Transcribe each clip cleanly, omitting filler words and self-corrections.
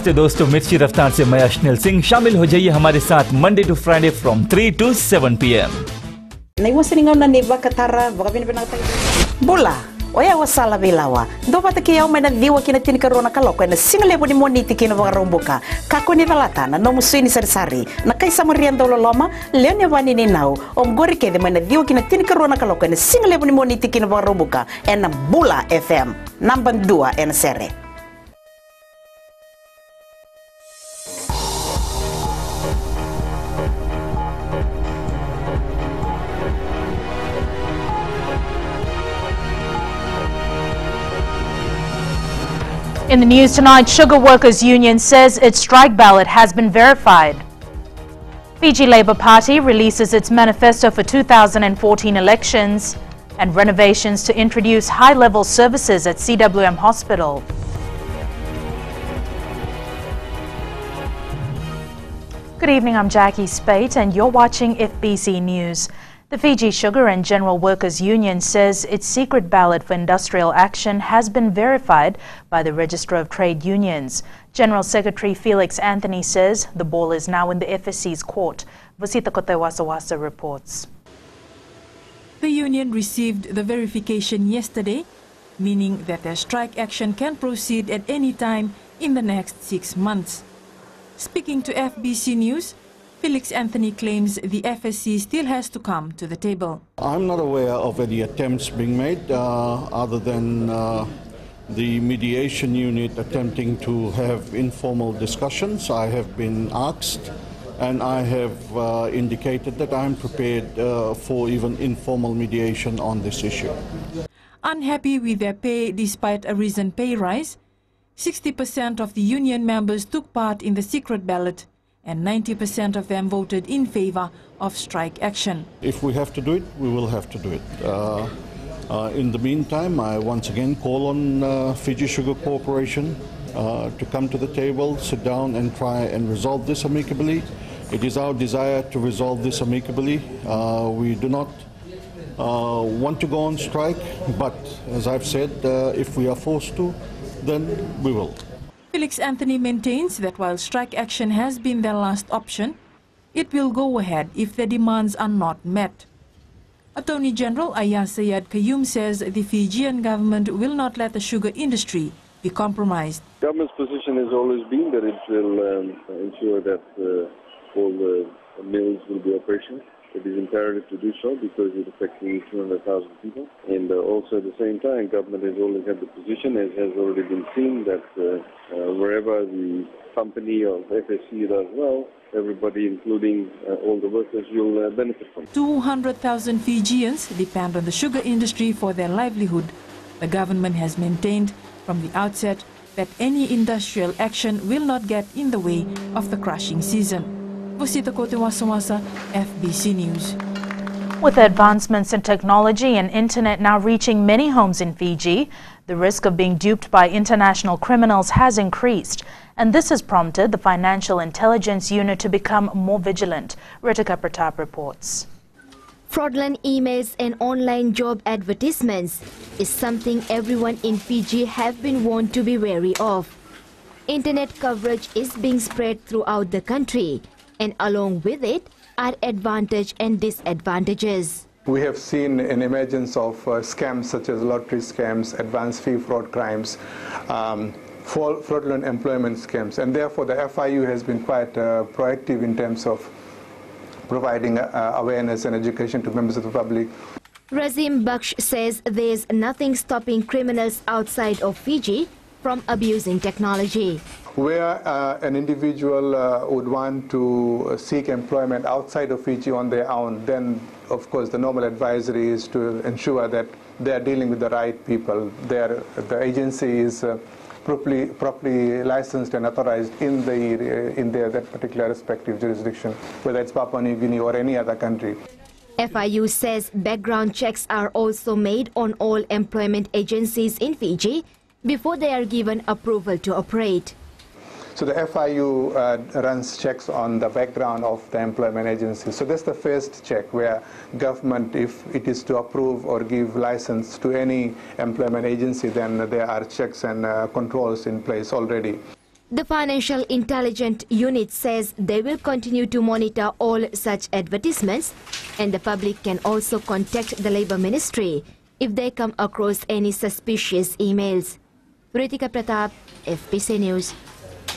नमस्ते दोस्तों, मिर्ची रफ्तार से मैं अश्निल सिंह। शामिल हो जाइए हमारे साथ Monday to Friday from 3 to 7 PM। Bola, oya wasala bilawa. Do pata ki au mena diwa kina tini karona kaloko na single boni moniti kina varomboka. Kako ni valatana no musini sari na kai samarian dolo loma leone vani ni nau. Om gori ke de mena diwa kina tini karona kaloko na single boni moniti kina varomboka. En Bula FM number 2 en sere. In the news tonight, Sugar Workers Union says its strike ballot has been verified. Fiji Labour Party releases its manifesto for 2014 elections, and renovations to introduce high-level services at CWM Hospital. Good evening, I'm Jackie Spate and you're watching FBC News. The Fiji Sugar and General Workers Union says its secret ballot for industrial action has been verified by the Register of Trade Unions. General Secretary Felix Anthony says the ball is now in the FSC's court. Vasita Kotewasawasa reports. The union received the verification yesterday, meaning that their strike action can proceed at any time in the next 6 months. Speaking to FBC News, Felix Anthony claims the FSC still has to come to the table. I'm not aware of any attempts being made other than the mediation unit attempting to have informal discussions. I have been asked and I have indicated that I'm prepared for even informal mediation on this issue. Unhappy with their pay despite a recent pay rise, 60% of the union members took part in the secret ballot and 90% of them voted in favor of strike action. If we have to do it, we will have to do it. In the meantime, I once again call on Fiji Sugar Corporation to come to the table, sit down and try and resolve this amicably. It is our desire to resolve this amicably. We do not want to go on strike, but as I've said, if we are forced to, then we will. Felix Anthony maintains that while strike action has been their last option, it will go ahead if the demands are not met. Attorney General Ayaz Sayed Qayyum says the Fijian government will not let the sugar industry be compromised. Government's position has always been that it will ensure that all the mills will be operational. It is imperative to do so because it affects 200,000 people. And also at the same time, government has always had the position, as has already been seen, that wherever the company or FSC does well, everybody, including all the workers, will benefit from it. 200,000 Fijians depend on the sugar industry for their livelihood. The government has maintained from the outset that any industrial action will not get in the way of the crushing season. Vasita Kotewasawasa, FBC News. With advancements in technology and internet now reaching many homes in Fiji, the risk of being duped by international criminals has increased. And this has prompted the Financial Intelligence Unit to become more vigilant. Ritika Pratap reports. Fraudulent emails and online job advertisements is something everyone in Fiji have been warned to be wary of. Internet coverage is being spread throughout the country, and along with it are advantages and disadvantages. We have seen an emergence of scams such as lottery scams, advance fee fraud crimes, fraudulent employment scams, and therefore the FIU has been quite proactive in terms of providing awareness and education to members of the public. Razim Baksh says there's nothing stopping criminals outside of Fiji from abusing technology. Where an individual would want to seek employment outside of Fiji on their own, then of course the normal advisory is to ensure that they are dealing with the right people. The agency is properly licensed and authorized in that particular respective jurisdiction, whether it's Papua New Guinea or any other country. FIU says background checks are also made on all employment agencies in Fiji before they are given approval to operate. So the FIU runs checks on the background of the employment agency. So that's the first check where government, if it is to approve or give license to any employment agency, then there are checks and controls in place already. The Financial Intelligence Unit says they will continue to monitor all such advertisements, and the public can also contact the Labour Ministry if they come across any suspicious emails. Ritika Pratap, FBC News.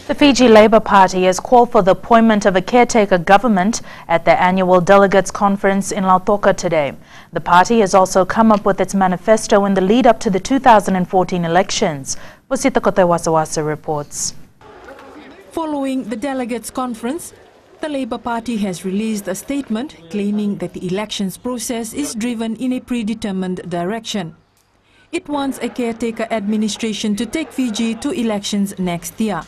The Fiji Labour Party has called for the appointment of a caretaker government at their annual delegates conference in Lautoka today. The party has also come up with its manifesto in the lead up to the 2014 elections. Wasita Kotewasawasa reports. Following the delegates conference, the Labour Party has released a statement claiming that the elections process is driven in a predetermined direction. It wants a caretaker administration to take Fiji to elections next year.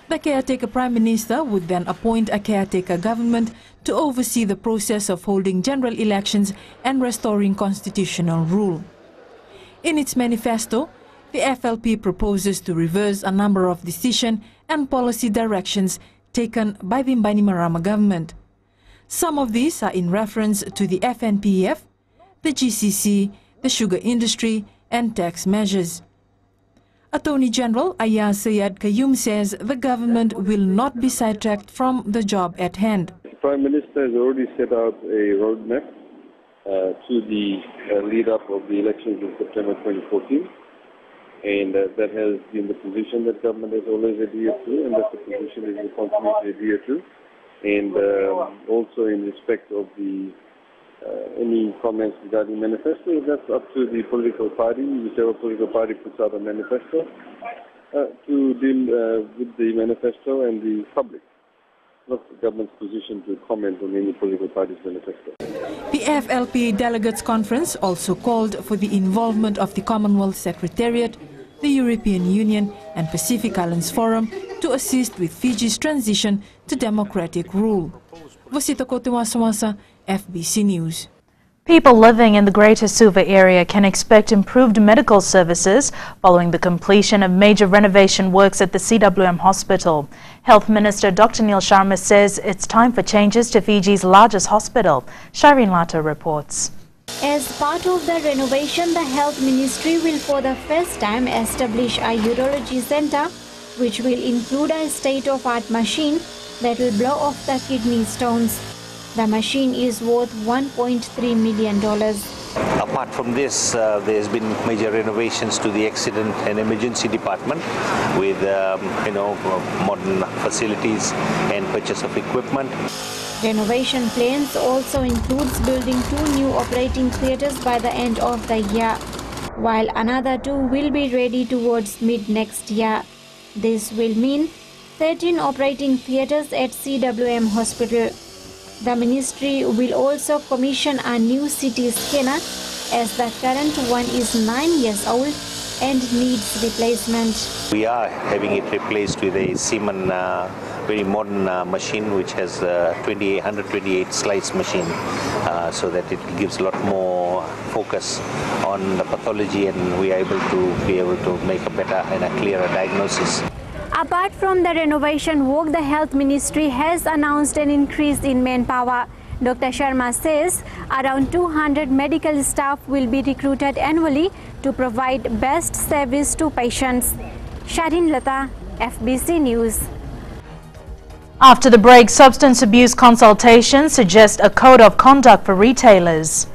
The caretaker Prime Minister would then appoint a caretaker government to oversee the process of holding general elections and restoring constitutional rule. In its manifesto, the FLP proposes to reverse a number of decision and policy directions taken by the Bainimarama government. Some of these are in reference to the FNPF, the GCC, the sugar industry, and tax measures. Attorney General Ayaz Sayed Kayum says the government will not be sidetracked from the job at hand. The Prime Minister has already set out a roadmap to the lead up of the elections in September 2014. And that has been the position that government has always adhered to, and that's the position it will continue to adhere to. And also in respect of the any comments regarding manifesto, that's up to the political party, whichever political party puts out a manifesto, to deal with the manifesto and the public. Not the government's position to comment on any political party's manifesto. The FLP Delegates Conference also called for the involvement of the Commonwealth Secretariat, the European Union and Pacific Islands Forum to assist with Fiji's transition to democratic rule. Wasita Kotewasawasa, FBC News. People living in the Greater Suva area can expect improved medical services following the completion of major renovation works at the CWM hospital. Health Minister Dr. Neil Sharma says it's time for changes to Fiji's largest hospital. Shireen Lata reports. As part of the renovation, the Health Ministry will for the first time establish a urology center, which will include a state-of-art machine that will blow off the kidney stones. The machine is worth $1.3 million. Apart from this, there has been major renovations to the accident and emergency department with modern facilities and purchase of equipment. Renovation plans also includes building 2 new operating theatres by the end of the year, while another 2 will be ready towards mid-next year. This will mean 13 operating theatres at CWM Hospital. The ministry will also commission a new CT scanner as the current one is 9 years old and needs replacement. We are having it replaced with a Siemens very modern machine which has 128 slice machine so that it gives a lot more focus on the pathology and we are able to make a better and a clearer diagnosis. Apart from the renovation work, the Health Ministry has announced an increase in manpower. Dr. Sharma says around 200 medical staff will be recruited annually to provide best service to patients. Shireen Lata, FBC News. After the break, substance abuse consultations suggest a code of conduct for retailers.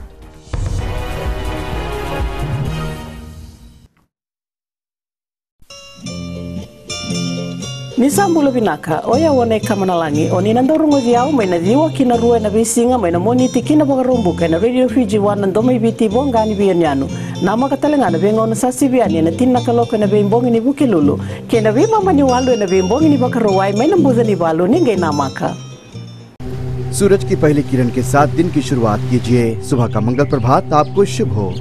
Nisambula binaka oya wone kamanalangi oni nandorungo diao mai na diwa kina rua na bisinga mai na moniti kina bagarumbuka na Radio Fiji wana ndome biti bongani bianyanu na makatalenga na bengo na sasibiani na tinna kaloka na bembongi ni bukilulu kena bima mani walu na bembongi ni bakaruwai mai na mbuza ni walu ninge namaka. सूरज की पहली किरण के साथ दिन की शुरुआत कीजिए। सुबह का मंगल प्रभात आपको शुभ हो।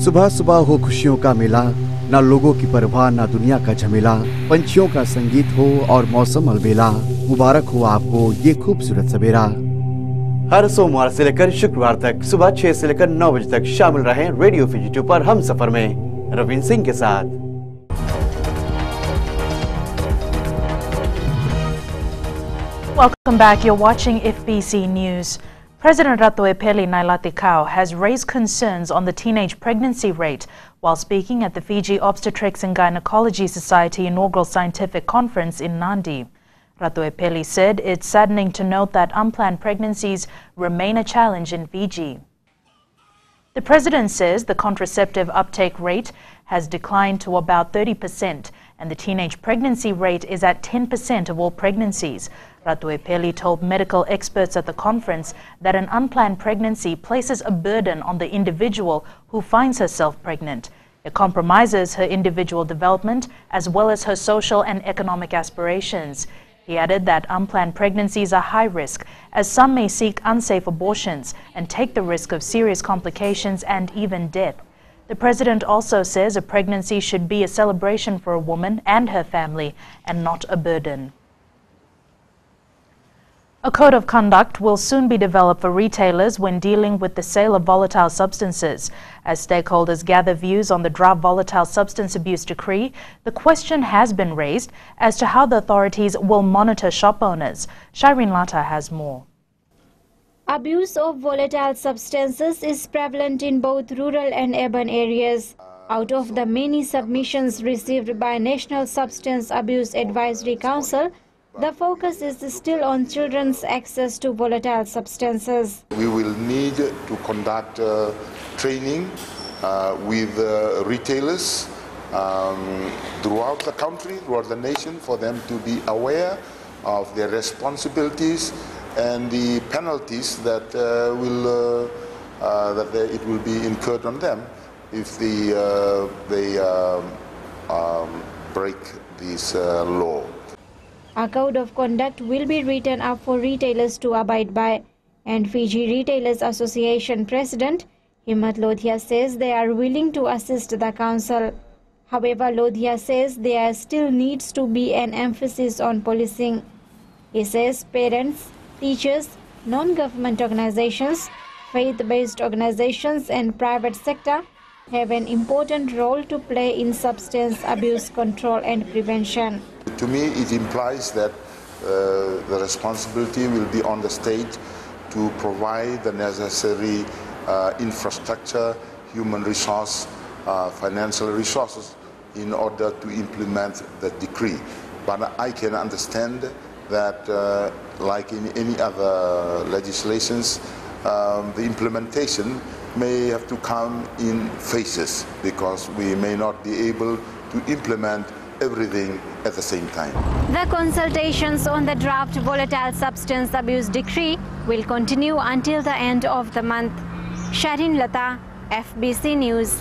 सुबह सुबह हो खुशियों का मेला, ना लोगों की परवाह ना दुनिया का झमेला, पंछियों का संगीत हो और मौसम अलबेला, मुबारक हो आपको ये खूबसूरत सवेरा। हर सोमवार से लेकर शुक्रवार तक सुबह 6 से लेकर 9 बजे तक शामिल रहें रेडियो फिजी 2 पर हम सफर में रविंद्र सिंह के साथ। Welcome back. You're watching FBC News. President Ratoepeli Nailatikau has raised concerns on the teenage pregnancy rate while speaking at the Fiji Obstetrics and Gynecology Society inaugural scientific conference in Nadi. Ratoepeli said it's saddening to note that unplanned pregnancies remain a challenge in Fiji. The president says the contraceptive uptake rate has declined to about 30% and the teenage pregnancy rate is at 10% of all pregnancies. Ratoepeli told medical experts at the conference that an unplanned pregnancy places a burden on the individual who finds herself pregnant. It compromises her individual development as well as her social and economic aspirations. He added that unplanned pregnancies are high risk, as some may seek unsafe abortions and take the risk of serious complications and even death. The president also says a pregnancy should be a celebration for a woman and her family and not a burden. A code of conduct will soon be developed for retailers when dealing with the sale of volatile substances. As stakeholders gather views on the draft Volatile Substance Abuse Decree, the question has been raised as to how the authorities will monitor shop owners. Shireen Lata has more. Abuse of volatile substances is prevalent in both rural and urban areas. Out of the many submissions received by National Substance Abuse Advisory Council, the focus is still on children's access to volatile substances. We will need to conduct training with retailers throughout the country, throughout the nation, for them to be aware of their responsibilities and the penalties that it will be incurred on them if they break this law. A code of conduct will be written up for retailers to abide by, and Fiji Retailers Association President Himmat Lodhia says they are willing to assist the council. However, Lodhia says there still needs to be an emphasis on policing. He says parents, teachers, non-government organizations, faith-based organizations and private sector have an important role to play in substance abuse control and prevention. To me, it implies that the responsibility will be on the state to provide the necessary infrastructure, human resource, financial resources in order to implement the decree. But I can understand that, like in any other legislations, the implementation may have to come in phases because we may not be able to implement everything at the same time. The consultations on the draft Volatile Substance Abuse Decree will continue until the end of the month. Shireen Lata, FBC News.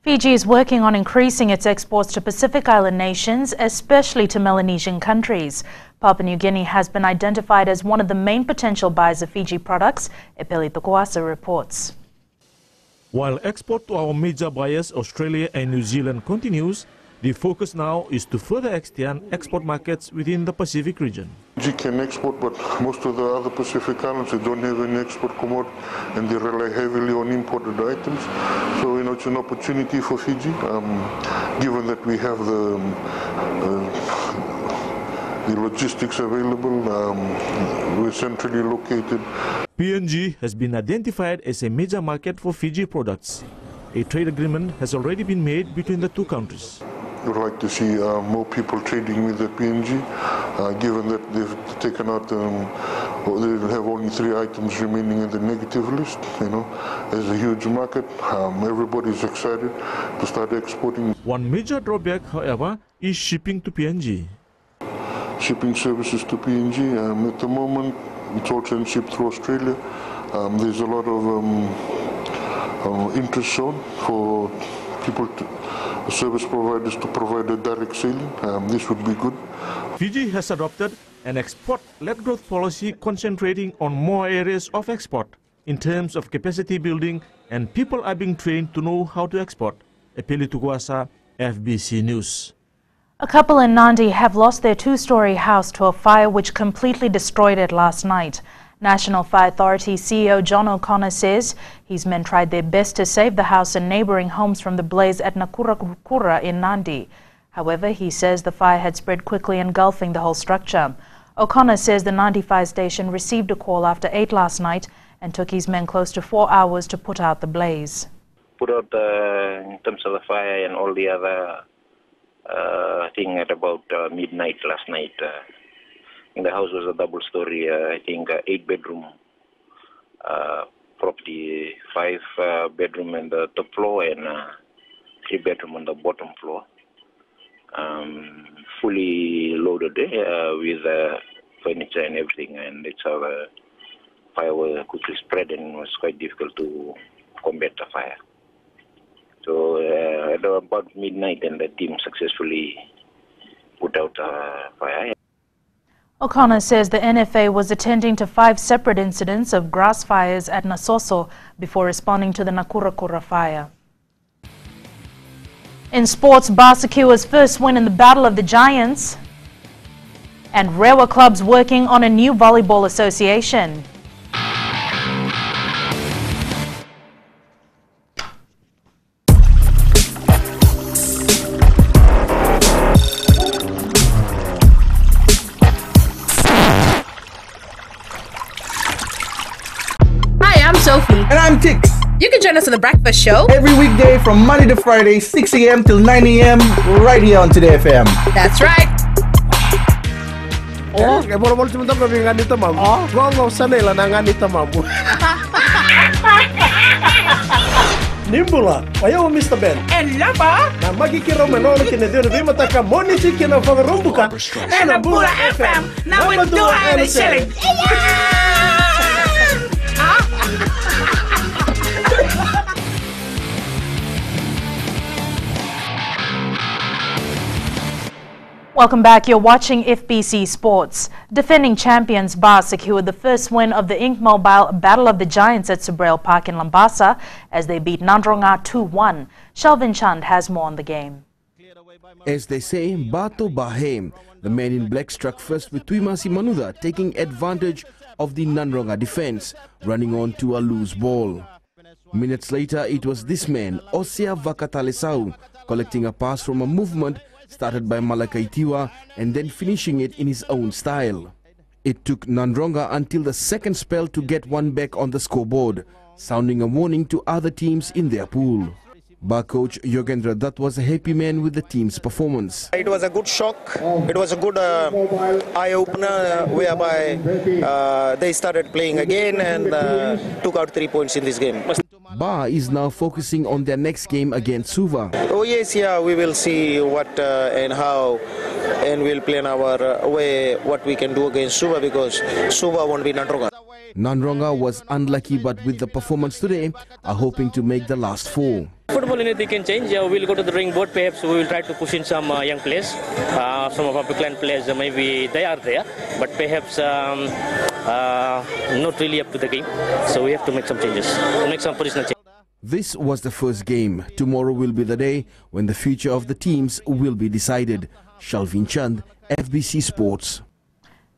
Fiji is working on increasing its exports to Pacific Island nations, especially to Melanesian countries. Papua New Guinea has been identified as one of the main potential buyers of Fiji products. Epeli Tokuasa reports. While export to our major buyers, Australia and New Zealand, continues, the focus now is to further extend export markets within the Pacific region. Fiji can export, but most of the other Pacific islands, they don't have any export commodity and they rely heavily on imported items. So, it's an opportunity for Fiji, given that we have the logistics available, we're centrally located. PNG has been identified as a major market for Fiji products. A trade agreement has already been made between the two countries. We'd like to see more people trading with the PNG, given that they've taken out, they have only 3 items remaining in the negative list. There's a huge market. Everybody's excited to start exporting. One major drawback, however, is shipping to PNG. Shipping services to PNG, at the moment, it's all transshipped through Australia. There's a lot of interest shown for people, service providers, to provide a direct sailing. This would be good. Fiji has adopted an export-led growth policy concentrating on more areas of export in terms of capacity building, and people are being trained to know how to export. Epeli Tokuasa, FBC News. A couple in Nadi have lost their 2-story house to a fire which completely destroyed it last night. National Fire Authority CEO John O'Connor says his men tried their best to save the house and neighbouring homes from the blaze at Nakurakura in Nadi. However, he says the fire had spread quickly, engulfing the whole structure. O'Connor says the Nadi fire station received a call after 8 last night and took his men close to 4 hours to put out the blaze. Put out in terms of the fire and all the other thing at about midnight last night. The house was a double-story, I think, 8-bedroom property, 5-bedroom on the top floor and 3-bedroom on the bottom floor. Fully loaded with furniture and everything, and it's how the fire was quickly spread, and it was quite difficult to combat the fire. So at about midnight, and the team successfully put out fire. O'Connor says the NFA was attending to 5 separate incidents of grass fires at Nasoso before responding to the Nakurakura fire. In sports, Bar secures first win in the Battle of the Giants, and Rewa clubs working on a new volleyball association. Sophie. And I'm Tix. You can join us on The Breakfast Show every weekday from Monday to Friday, 6 a.m. till 9 a.m. right here on Today FM. That's right. Oh, kaya mo naman simunta kami nga nito, ma'am. Gongo, sanay lang na nga nito, ma'am. Nimbula, ayaw Mr. Ben. And Lapa. Na magikiro manono kinedyo na bimata ka monisi kinafangarumbuka. And Abula FM. Now we do it selling. Welcome back. You're watching FBC Sports. Defending champions Bar secured the first win of the Ink Mobile Battle of the Giants at Subrail Park in Lambasa as they beat Nandronga 2-1. Shelvin Chand has more on the game. As they say, Bato Bahem, the men in black struck first with Tuimasi Manuda taking advantage of the Nandronga defense, running on to a loose ball. Minutes later, it was this man, Osia Vakatalesau, collecting a pass from a movement started by Malakaitiwa and then finishing it in his own style. It took Nandronga until the second spell to get one back on the scoreboard, sounding a warning to other teams in their pool. Bar coach Yogendra Dutt was a happy man with the team's performance. It was a good shock. It was a good eye-opener whereby they started playing again and took out 3 points in this game. Bar is now focusing on their next game against Suva. Oh yes, yeah, we will see what and how, and we'll plan our way what we can do against Suva, because Suva won't be Nandronga. Nandronga was unlucky, but with the performance today, are hoping to make the last 4. Football anything can change. We'll go to the drawing board. Perhaps we will try to push in some young players. Some of our clan players, maybe they are there, but perhaps not really up to the game. So we have to make some changes, make some positional changes. This was the first game. Tomorrow will be the day when the future of the teams will be decided. Shalvin Chand, FBC Sports.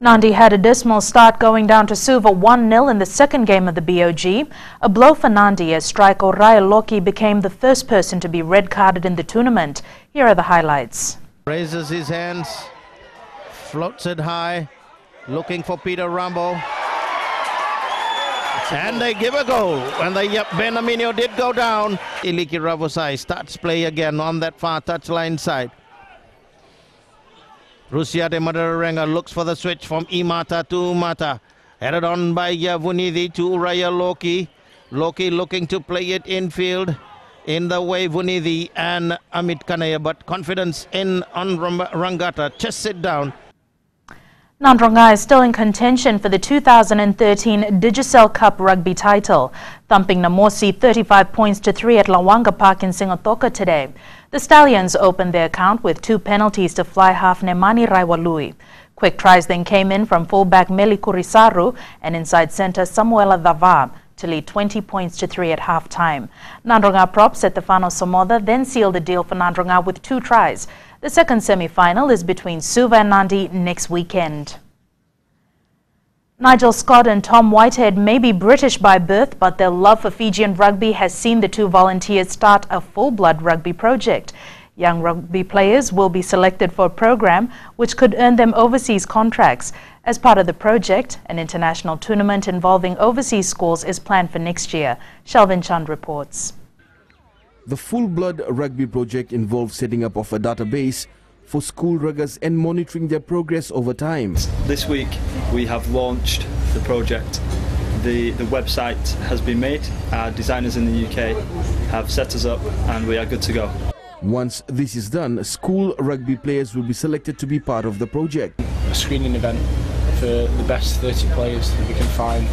Nandi had a dismal start, going down to Suva 1-0 in the second game of the BOG. A blow for Nandi as striker Raya Loki became the first person to be red-carded in the tournament. Here are the highlights. Raises his hands, floats it high, looking for Peter Rambo. And they give a goal. And Benaminio did go down. Iliki Ravosai starts play again on that far touchline side. Rusiate Madararenga looks for the switch from Imata to Mata. Headed on by Vunidi to Raya Loki. Loki looking to play it infield. In the way Vunidi and Amit Kanaya, but confidence on Rangata. Just sit down. Nandronga is still in contention for the 2013 Digicel Cup rugby title, thumping Namosi 35-3 at Lawanga Park in Singatoka today. The Stallions opened their account with 2 penalties to fly half Nemani Raiwalui. Quick tries then came in from fullback Meli Kurisaru and inside centre Samuela Dava to lead 20-3 at half-time. Nandronga props at the Fano Somoda then sealed the deal for Nandronga with 2 tries. The second semi-final is between Suva and Nandi next weekend. Nigel Scott and Tom Whitehead may be British by birth, but their love for Fijian rugby has seen the 2 volunteers start a full-blood rugby project. Young rugby players will be selected for a program which could earn them overseas contracts. As part of the project, an international tournament involving overseas schools is planned for next year. Shalvin Chand reports. The Full Blood Rugby project involves setting up of a database for school ruggers and monitoring their progress over time. This week we have launched the project. The website has been made. Our designers in the UK have set us up and we are good to go. Once this is done, school rugby players will be selected to be part of the project. A screening event for the best 30 players that we can find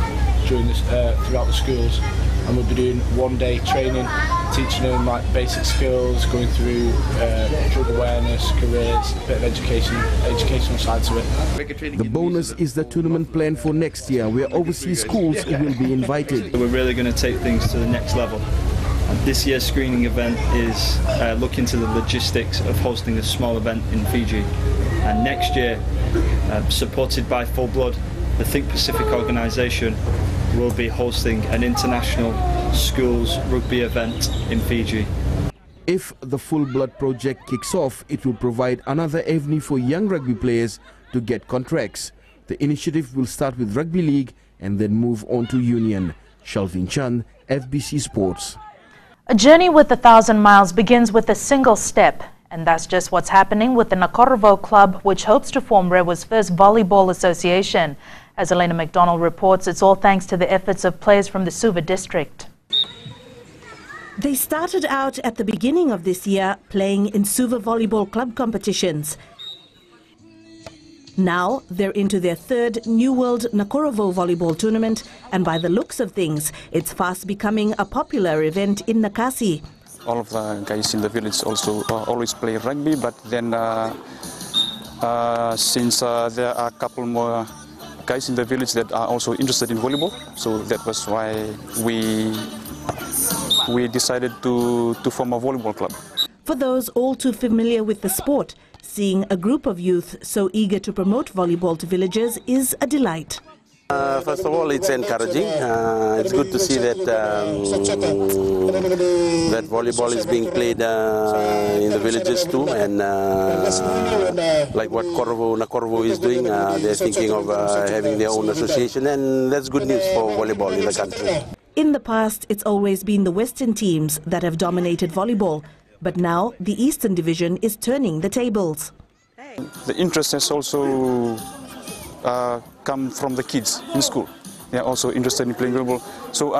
during this, throughout the schools, and we'll be doing one-day training, teaching them like basic skills, going through drug awareness, careers, a bit of educational side to it. The bonus is the tournament plan for next year, where overseas schools will be invited. We're really going to take things to the next level. This year's screening event is looking to the logistics of hosting a small event in Fiji. And next year, supported by Full Blood, the Think Pacific organisation will be hosting an international schools rugby event in Fiji. If the Full Blood project kicks off, it will provide another avenue for young rugby players to get contracts. The initiative will start with Rugby League and then move on to Union. Shalvin Chand, FBC Sports. A journey with 1,000 miles begins with a single step, and that's just what's happening with the Nakorovo Club, which hopes to form Rewa's first volleyball association. As Elena McDonald reports, it's all thanks to the efforts of players from the Suva district. They started out at the beginning of this year playing in Suva Volleyball Club competitions. Now they're into their third New World Nakorovo Volleyball Tournament, and by the looks of things, it's fast becoming a popular event in Nakasi. All of the guys in the village also always play rugby, but then since there are a couple more guys in the village that are also interested in volleyball, so that was why we decided to form a volleyball club. For those all too familiar with the sport, seeing a group of youth so eager to promote volleyball to villagers is a delight. First of all, it's encouraging. It's good to see that that volleyball is being played in the villages too, and like what Nakorovo is doing, they're thinking of having their own association, and that's good news for volleyball in the country. In the past, it's always been the Western teams that have dominated volleyball, but now the Eastern Division is turning the tables. The interest has also come from the kids in school. They are also interested in playing volleyball. So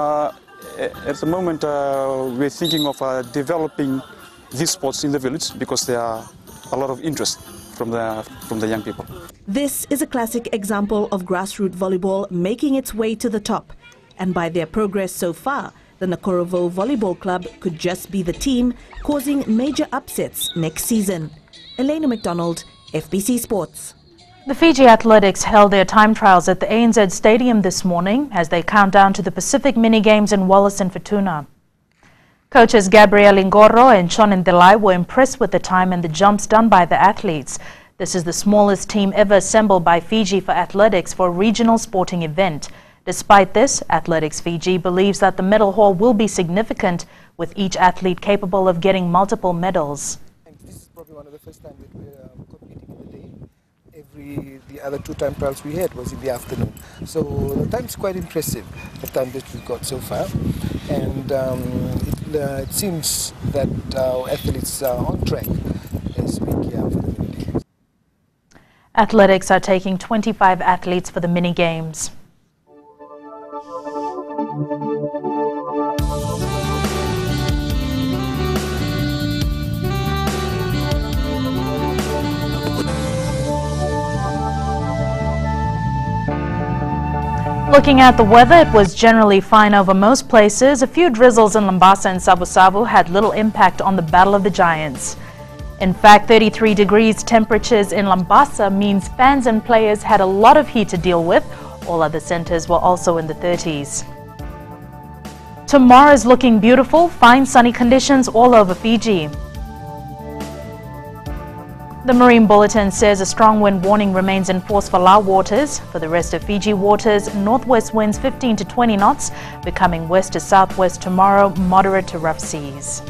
at the moment we're thinking of developing these sports in the village because there are a lot of interest from the young people. This is a classic example of grassroots volleyball making its way to the top. And by their progress so far, the Nakorovo Volleyball Club could just be the team causing major upsets next season. Elena McDonald, FBC Sports. The Fiji Athletics held their time trials at the ANZ Stadium this morning as they count down to the Pacific Mini Games in Wallace and Futuna. Coaches Gabriel Ingoro and Chonin Delai were impressed with the time and the jumps done by the athletes. This is the smallest team ever assembled by Fiji for athletics for a regional sporting event. Despite this, Athletics Fiji believes that the medal haul will be significant, with each athlete capable of getting multiple medals. This is probably one of the first times that we're competing in the day. The other two time trials we had was in the afternoon. So the time's quite impressive, the time that we've got so far. And it seems that our athletes are on track as we gear up for the mini games. Athletics are taking 25 athletes for the mini games. Looking at the weather, it was generally fine over most places. A few drizzles in Lambasa and Savu had little impact on the Battle of the Giants. In fact, 33 degrees temperatures in Lambasa means fans and players had a lot of heat to deal with. All other centres were also in the 30s. Tomorrow is looking beautiful, fine sunny conditions all over Fiji. The Marine Bulletin says a strong wind warning remains in force for Lae waters. For the rest of Fiji waters, northwest winds 15 to 20 knots, becoming west to southwest tomorrow, moderate to rough seas.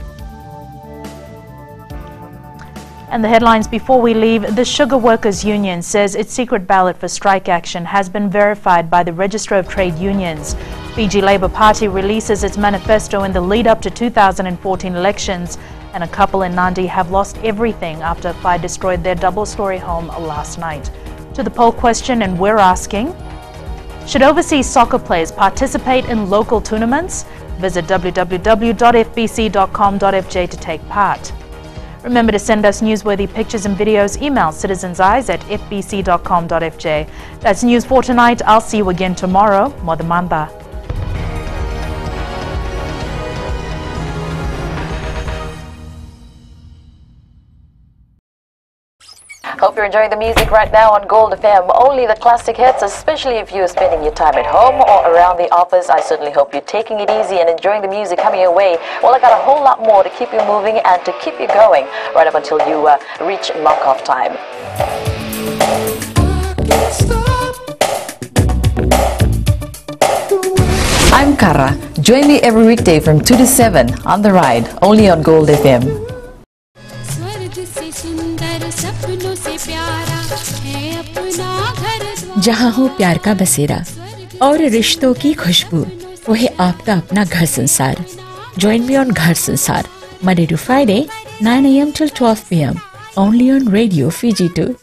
And the headlines before we leave, the Sugar Workers Union says its secret ballot for strike action has been verified by the Register of Trade Unions. Fiji Labour Party releases its manifesto in the lead up to 2014 elections, and a couple in Nandi have lost everything after a fire destroyed their double-storey home last night. To the poll question, and we're asking, should overseas soccer players participate in local tournaments? Visit www.fbc.com.fj to take part. Remember to send us newsworthy pictures and videos. Email citizenseyes@fbc.com.fj. That's news for tonight. I'll see you again tomorrow. Modamanda. Hope you're enjoying the music right now on Gold FM. Only the classic hits, especially if you're spending your time at home or around the office. I certainly hope you're taking it easy and enjoying the music coming your way. Well, I got a whole lot more to keep you moving and to keep you going right up until you reach knock-off time. I'm Kara. Join me every weekday from 2 to 7 on The Ride, only on Gold FM. जहाँ हो प्यार का बसेरा और रिश्तों की खुशबू, वही आपका अपना घर संसार. Join me on Ghar Sansar, Monday to Friday, 9 a.m. till 12 p.m. only on Radio Fiji 2.